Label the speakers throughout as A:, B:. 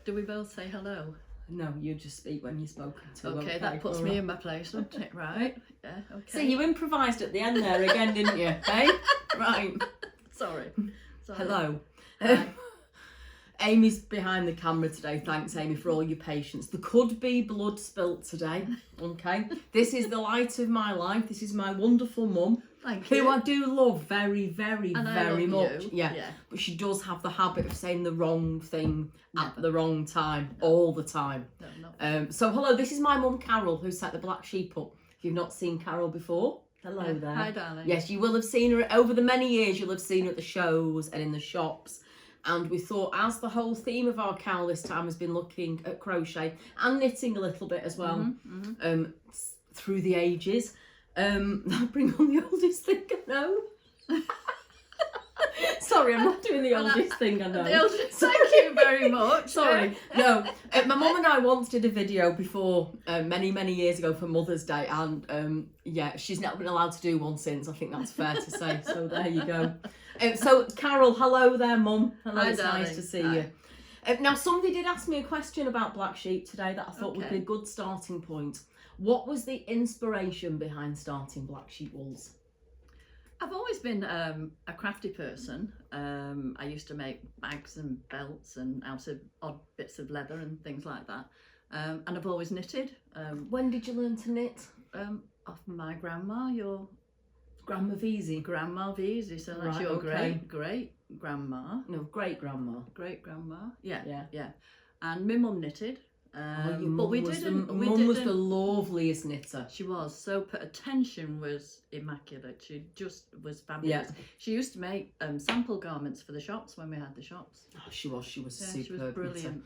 A: Do we both say hello?
B: No, you just speak when you're spoken to.
A: Okay, that puts me in my place, doesn't it? Right. Yeah, okay.
B: See, you improvised at the end there again, didn't you? Hey? Right.
A: Sorry.
B: Hello.
A: Right.
B: Amy's behind the camera today. Thanks, Amy, for all your patience. There could be blood spilt today, okay? This is the light of my life. This is my wonderful mum.
A: Thank you.
B: Who I do love very, very,
A: and
B: very much.
A: You.
B: Yeah. But she does have the habit of saying the wrong thing at the wrong time, all the time.
A: No.
B: So hello, this is my mum Carol, who set the black sheep up. If you've not seen Carol before, hello there.
A: Hi, darling.
B: Yes, you will have seen her over the many years. You'll have seen her at the shows and in the shops. And we thought, as the whole theme of our cowl this time has been looking at crochet and knitting a little bit as well, through the ages, I bring on the oldest thing I know. Sorry, I'm not doing the oldest thing I know.
A: The oldest, thank you very much.
B: Sorry. No, my mum and I once did a video before, many, many years ago for Mother's Day, and she's not been allowed to do one since. I think that's fair to say. So there you go. So Carol, hello there, Mum. Hello,
A: Hi,
B: it's
A: darling.
B: nice to see you. Now, somebody did ask me a question about black sheep today that I thought would be a good starting point. What was the inspiration behind starting Blacksheepwools?
A: I've always been a crafty person. I used to make bags and belts and out of odd bits of leather and things like that. And I've always knitted.
B: When did you learn to knit?
A: Off my grandma, your
B: Grandma Veezy.
A: Grandma Veezy, so that's
B: Right,
A: your
B: okay.
A: great grandma.
B: No, great grandma.
A: Great grandma. Yeah.
B: Yeah.
A: And my mum knitted.
B: Your
A: But
B: mum
A: we
B: was
A: didn't.
B: Mum was the loveliest knitter.
A: She was. So her attention was immaculate. She just was fabulous.
B: Yeah.
A: She used to make sample garments for the shops when we had the shops.
B: Oh, she was a superb
A: She was brilliant.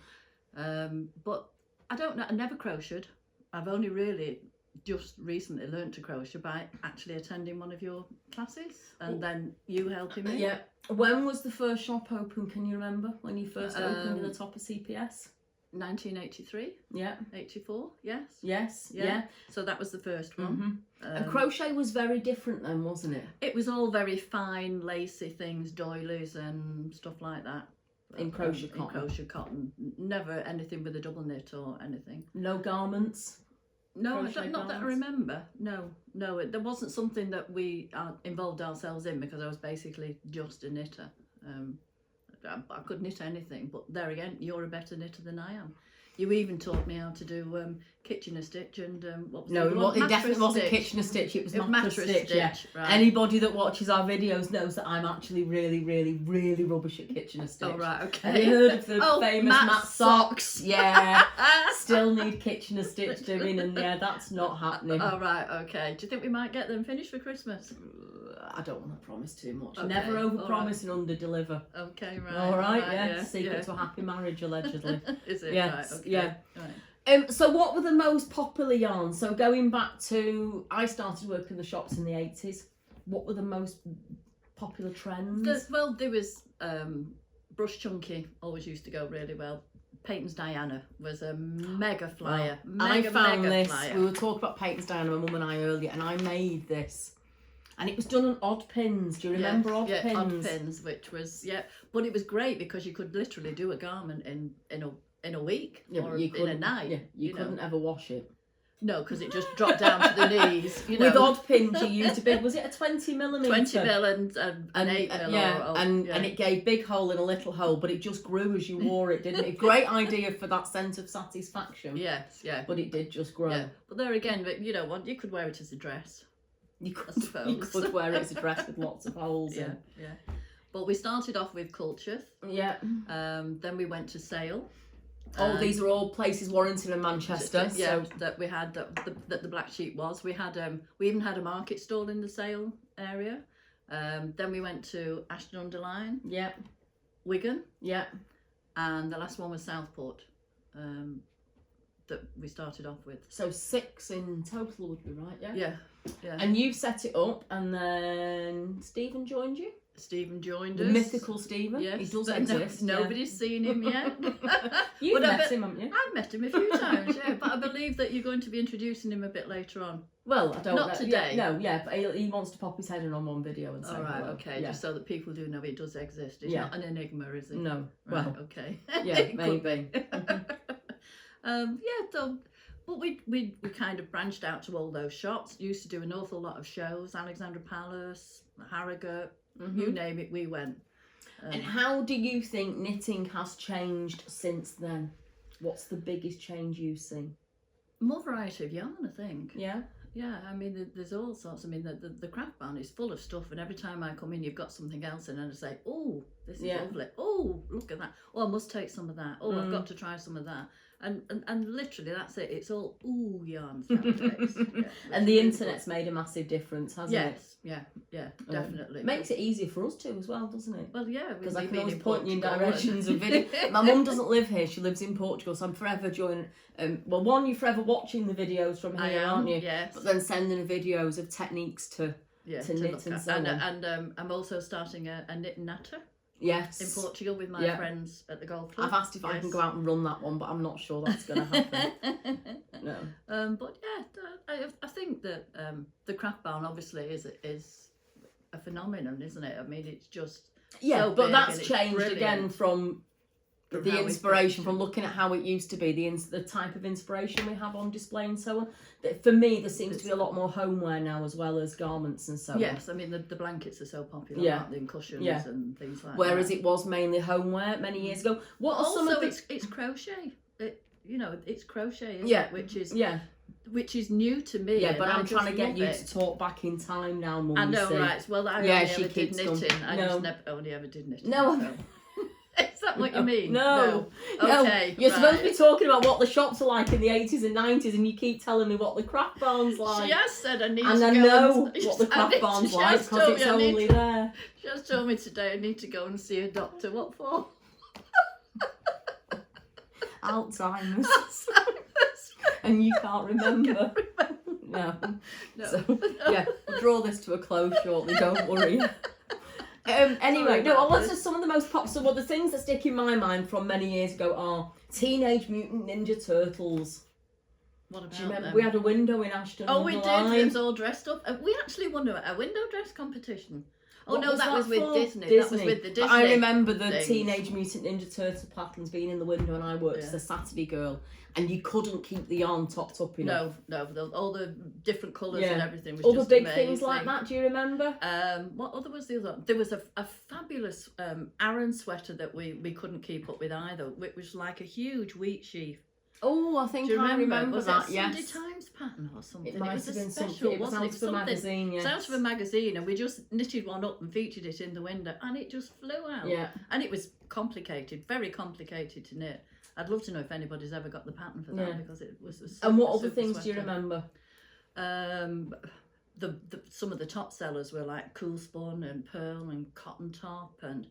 A: But I don't know. I never crocheted. I've only really just recently learned to crochet by actually attending one of your classes and then you helping me.
B: Yeah. When was the first shop open? Can you remember when you first opened in the top of CPS?
A: 1983.
B: Yeah.
A: 84. Yes.
B: Yes.
A: Yeah.
B: Yeah.
A: So that was the first one.
B: And crochet was very different then, wasn't it?
A: It was all very fine, lacy things, doilies and stuff like that.
B: In crochet cotton.
A: In crochet cotton. Never anything with a double knit or anything.
B: No garments.
A: No,
B: Crochet
A: not that I
B: garments?
A: remember. No, there wasn't something that we involved ourselves in because I was basically just a knitter. I could knit anything, but there again, you're a better knitter than I am. You even taught me how to do Kitchener stitch and what was
B: it definitely wasn't Kitchener stitch. It was mattress stitch. Yeah.
A: Right.
B: Anybody that watches our videos knows that I'm actually really, really, really rubbish at Kitchener stitch.
A: Oh right, okay.
B: Have you heard of the famous Matt socks? Yeah. Still need Kitchener stitch doing, and that's not happening.
A: Oh right, okay. Do you think we might get them finished for Christmas?
B: I don't want to promise too much.
A: Okay,
B: Never overpromise and underdeliver.
A: Okay, right.
B: All right, Secret to a happy marriage, allegedly.
A: Is it?
B: Yes,
A: Right, okay.
B: yeah.
A: Right.
B: So what were the most popular yarns? So going back to, I started working in the shops in the 80s. What were the most popular trends?
A: There was Brush Chunky always used to go really well. Peyton's Diana was a mega flyer.
B: I found this.
A: Flyer.
B: We were talking about Peyton's Diana, my mum and I earlier, and I made this. And it was done on odd pins. Do you remember odd pins?
A: Yeah, odd pins, which was but it was great because you could literally do a garment in a week or in a night.
B: Yeah, you couldn't ever wash it.
A: No, because it just dropped down to the knees.
B: With odd pins, you used a big. Was it a 20mm?
A: 20mm and 8mm.
B: And it gave big hole and a little hole, but it just grew as you wore it, didn't it? Great idea for that sense of satisfaction.
A: Yes, yeah.
B: But it did just grow.
A: Yeah. But there again, you know what? You could wear it as a dress.
B: You could wear it as a dress with lots of holes in.
A: Yeah. But we started off with Culture.
B: Yeah.
A: Then we went to Sale.
B: These are all places, Warrington and Manchester.
A: Yeah, so that we had that the Black Sheep was. We had we even had a market stall in the Sale area. Then we went to Ashton-under-Lyne.
B: Yeah.
A: Wigan.
B: Yeah.
A: And the last one was Southport. That we started off with.
B: So 6 in total would be right, yeah?
A: Yeah.
B: And you set it up, and then Stephen joined you?
A: Stephen joined
B: us. The mythical Stephen?
A: Yes.
B: He does exist.
A: Nobody's seen him yet.
B: You've met him, haven't you?
A: I've met him a few times, yeah. But I believe that you're going to be introducing him a bit later on.
B: Well, I don't know.
A: Not today.
B: Yeah, no, yeah, but he wants to pop his head in on one video and say
A: all right,
B: hello.
A: okay,
B: Yeah.
A: just so that people do know it does exist. It's not an enigma, is it?
B: No.
A: Right,
B: Well,
A: okay.
B: yeah, maybe.
A: So, but we kind of branched out to all those shops. Used to do an awful lot of shows, Alexandra Palace, Harrogate, you name it, we went.
B: And how do you think knitting has changed since then? What's the biggest change you've seen?
A: More variety of yarn, I think.
B: Yeah.
A: Yeah, I mean, there's all sorts. I mean, the craft barn is full of stuff, and every time I come in, you've got something else in, and I say, oh, this is lovely. Oh, look at that. Oh, I must take some of that. Oh, I've got to try some of that. And literally, that's it. It's all yarns nowadays.
B: And the internet's made a massive difference, hasn't it?
A: Yes, yeah, definitely.
B: Makes it easier for us too as well, doesn't it?
A: Well, yeah.
B: Because I can always point you in directions of video. My mum doesn't live here, she lives in Portugal, so I'm forever joining. Well, one, you're forever watching the videos from here, aren't you?
A: Yes.
B: But then sending videos of techniques to knit and so on.
A: And I'm also starting a knit and natter.
B: Yes.
A: In Portugal with my friends at the golf club.
B: I've asked if I can go out and run that one, but I'm not sure that's going to happen. No.
A: But yeah, I think that the craft barn obviously is a phenomenon, isn't it? I mean, it's just so
B: but
A: big,
B: that's
A: and
B: changed
A: brilliant.
B: again from the
A: how
B: inspiration, from looking at how it used to be, the type of inspiration we have on display and so on. For me, there seems to be a lot more homeware now as well as garments and so on.
A: Yes, I mean the blankets are so popular, aren't they, and cushions and things like that.
B: Whereas it was mainly homeware many years ago. What are some of the...
A: it's crochet. It's crochet, isn't it? Which is new to me.
B: Yeah, but I'm trying to get you to talk back in time now, Mum.
A: I know, right? Well, I only ever did knitting. I just only ever did knitting.
B: No.
A: So. Is that what you mean?
B: No.
A: Okay.
B: You're supposed to be talking about what the shops are like in the 80s and 90s, and you keep telling me what the craft barn's like.
A: She has said I need
B: and
A: to
B: I
A: go
B: know what the craft barn's like because it's only there.
A: She has told me today I need to go and see a doctor. What for?
B: Alzheimer's. And you can't remember. No. So, we'll draw this to a close shortly, don't worry. Anyway, what's just some of the most popular? Well, the things that stick in my mind from many years ago are Teenage Mutant Ninja Turtles.
A: What about
B: Do you remember?
A: them?
B: We had a window in Ashton.
A: Oh, we did. It was all dressed up. We actually won a window dress competition. Oh, no, that was with Disney. That was with the Disney.
B: But I remember the
A: things.
B: Teenage Mutant Ninja Turtle patterns being in the window, and I worked as a Saturday girl, and you couldn't keep the yarn topped up enough.
A: No, all the different colours and everything was
B: all
A: just
B: the big
A: amazing.
B: things like that. Do you remember?
A: What other was the other? There was a fabulous Aran sweater that we couldn't keep up with either. It was like a huge wheat sheaf.
B: Oh, I think I remember
A: was
B: that.
A: It
B: yes.
A: Sunday Times pattern or something.
B: It might
A: was
B: have been
A: special,
B: something. It was
A: wasn't
B: out of a magazine. Yes.
A: It was out of a magazine, and we just knitted one up and featured it in the window, and it just flew out.
B: Yeah.
A: And it was complicated, very complicated to knit. I'd love to know if anybody's ever got the pattern for that because it was.
B: And what other things do you remember?
A: Some of the top sellers were like Cool Spun and Pearl and Cotton Top and.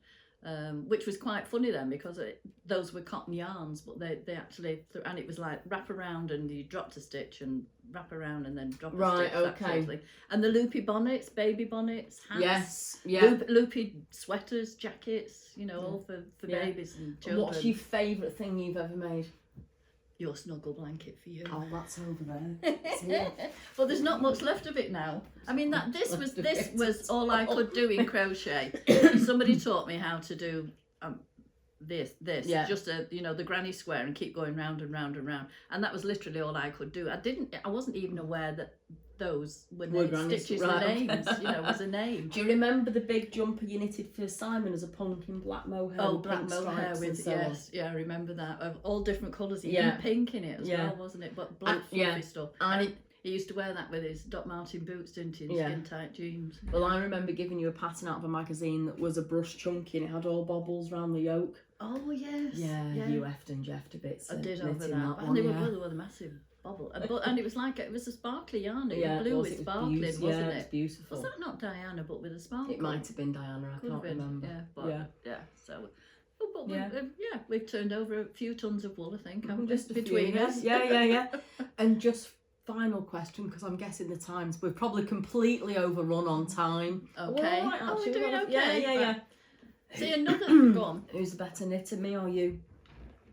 A: Which was quite funny then because those were cotton yarns, but they actually, and it was like wrap around and you dropped a stitch and wrap around and then drop a stitch.
B: Right, okay.
A: That and the loopy bonnets, baby bonnets, hats.
B: Yes, yeah.
A: Loopy sweaters, jackets, all for babies and children.
B: What's your favourite thing you've ever made?
A: Your snuggle blanket for you.
B: Oh, that's over there.
A: Well, there's not much left of it now. I mean, this was all I could do in crochet. Somebody taught me how to do this, just the granny square and keep going round and round and round. And that was literally all I could do. I wasn't even aware that those were stitches were names. Was a name.
B: Do you remember the big jumper you knitted for Simon as a punk in black mohair?
A: Oh, black mohair with I remember that of all different colours. Even pink in it as well, wasn't it? But black fluffy stuff. And he used to wear that with his Doc Martin boots, didn't he? And skin tight jeans.
B: Well, I remember giving you a pattern out of a magazine that was a brush chunky and it had all bobbles round the yoke.
A: Oh yes.
B: Yeah. You effed and jeffed a bit.
A: I did over that. And they were the massive bobble, and it was like it was a sparkly yarn. It was blue with sparkling, wasn't it?
B: It's beautiful.
A: Was that not Diana, but with a sparkle?
B: It might have been Diana. I can't remember.
A: So, we've turned over a few tons of wool, I think.
B: Just
A: between us.
B: Yeah. And just final question, because I'm guessing the times we're probably completely overrun on time.
A: Okay. We're doing okay.
B: Yeah.
A: See another. Go on.
B: Who's a better knitter, me or you?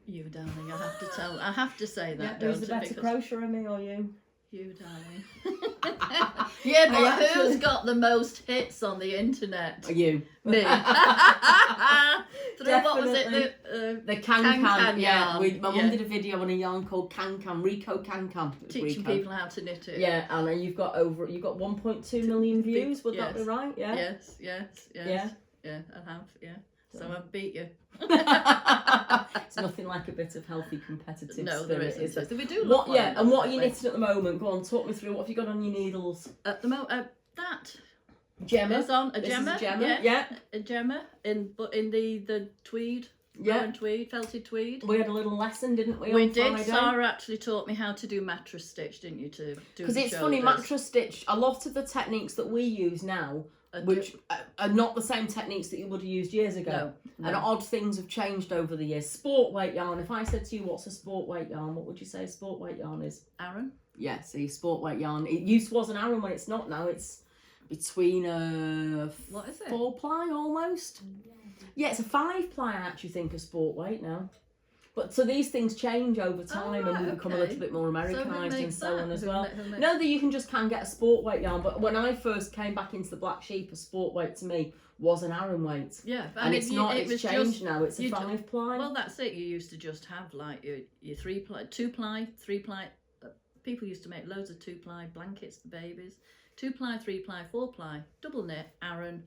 A: You, darling. I have to say that.
B: Who's the better crocheter, me or you?
A: You, darling. Yeah, but
B: I
A: who's
B: actually-
A: got the most hits on the internet?
B: You.
A: Me. Through what was
B: Definitely.
A: it?
B: The can-can, yeah.
A: yarn.
B: My mum
A: Yeah.
B: did a video on a yarn called can-can, Rico can-can. It was
A: Teaching
B: Rico.
A: people how to knit it.
B: Yeah, Anna, you've got 1.2 million views, would that be
A: Yes.
B: right? Yeah.
A: Yes, yes, yes.
B: Yeah.
A: Yeah, I have, yeah. So I've beat you.
B: It's nothing like a bit of healthy competitive
A: No, there
B: spirit, is
A: isn't.
B: there?
A: We do
B: What?
A: look
B: Yeah,
A: like
B: and what are you
A: that.
B: knitting at the moment? Go on, talk me through. What have you got on your needles?
A: At the moment, that
B: Gemma.
A: is on a
B: This
A: gemma.
B: is a Gemma.
A: Yeah,
B: Yeah.
A: a gemma in the tweed,
B: Yeah.
A: rowan tweed, felted tweed.
B: We had a little lesson, didn't we?
A: We
B: on
A: did.
B: Friday?
A: Sarah actually taught me how to do mattress stitch, didn't you? To do
B: Because
A: the
B: it's funny,
A: shoulders.
B: mattress stitch. A lot of the techniques that we use now, which are not the same techniques that you would have used years ago.
A: No,
B: And odd things have changed over the years. Sport weight yarn. If I said to you, what's a sport weight yarn? What would you say a sport weight yarn is?
A: Aaron.
B: Yeah, see, sport weight yarn. It was an Aran when it's not now. It's between
A: What is it?
B: 4-ply almost. Yeah, it's a 5-ply. I actually think a sport weight now. But so these things change over time, and we
A: right,
B: become a
A: okay.
B: little bit more Americanized and so on as well.
A: Who
B: No, that you can just get a sport weight yarn. But when I first came back into the Black Sheep, a sport weight to me was an Aran weight.
A: Yeah,
B: And it's not.
A: It
B: It's
A: was
B: changed
A: just,
B: now. It's a
A: you
B: 5-ply.
A: Well, that's it. You used to just have like your 3-ply, 2-ply, 3-ply. People used to make loads of 2-ply blankets for babies. 2-ply, 3-ply, 4-ply, double knit, Aran,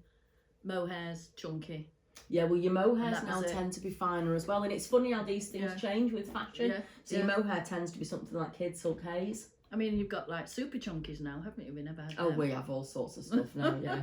A: mohairs, chunky.
B: Yeah, well, your mohairs
A: that
B: now
A: was it.
B: tend to be finer as well, and it's funny how these things
A: Yeah.
B: change with fashion.
A: Yeah,
B: So your mohair tends to be something like kid silk haze.
A: I mean, you've got like super chunkies now, haven't you? We never had.
B: Oh,
A: them.
B: we have all sorts of stuff now. Yeah,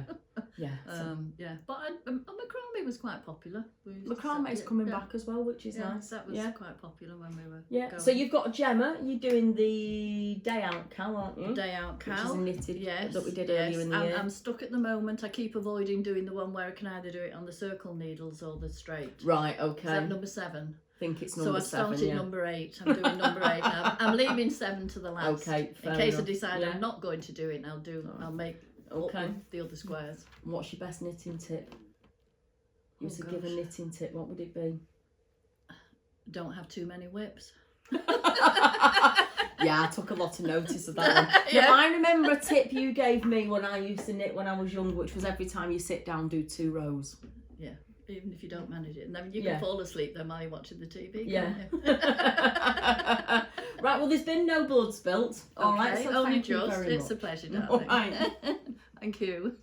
B: yeah. So
A: Yeah, but macrame was quite popular.
B: macrame is coming back as well, which is nice.
A: That was
B: yeah.
A: quite popular when we were.
B: Yeah.
A: Going.
B: So you've got a Gemma. You're doing the day out cow, aren't you?
A: Day out cow.
B: Which is a knitted
A: Yes,
B: that we did
A: yes.
B: earlier in the year.
A: I'm stuck at the moment. I keep avoiding doing the one where I can either do it on the circle needles or the straight.
B: Right.
A: Is
B: Okay.
A: that number 7?
B: I think it's
A: So
B: number
A: I've
B: 7.
A: started
B: Yeah.
A: number 8. I'm doing number 8 now. I'm leaving 7 to the last.
B: Okay.
A: In case I
B: enough.
A: decide
B: Yeah.
A: I'm not going to do it, I'll make
B: Okay.
A: the other squares.
B: What's your best knitting tip? You
A: Oh,
B: to give a
A: gosh.
B: knitting tip. What would it be?
A: Don't have too many whips.
B: Yeah, I took a lot of notice of that one.
A: Yeah.
B: Now, I remember a tip you gave me when I used to knit when I was young, which was every time you sit down, do 2 rows.
A: Yeah, even if you don't manage it. And then you
B: Yeah.
A: can fall asleep then while you're watching the TV.
B: Yeah.
A: can't you?
B: Right, well, there's been no blood spilt. All right,
A: Okay,
B: so
A: only
B: thank you
A: just.
B: very
A: It's
B: much.
A: a pleasure,
B: All
A: darling.
B: right.
A: Thank you.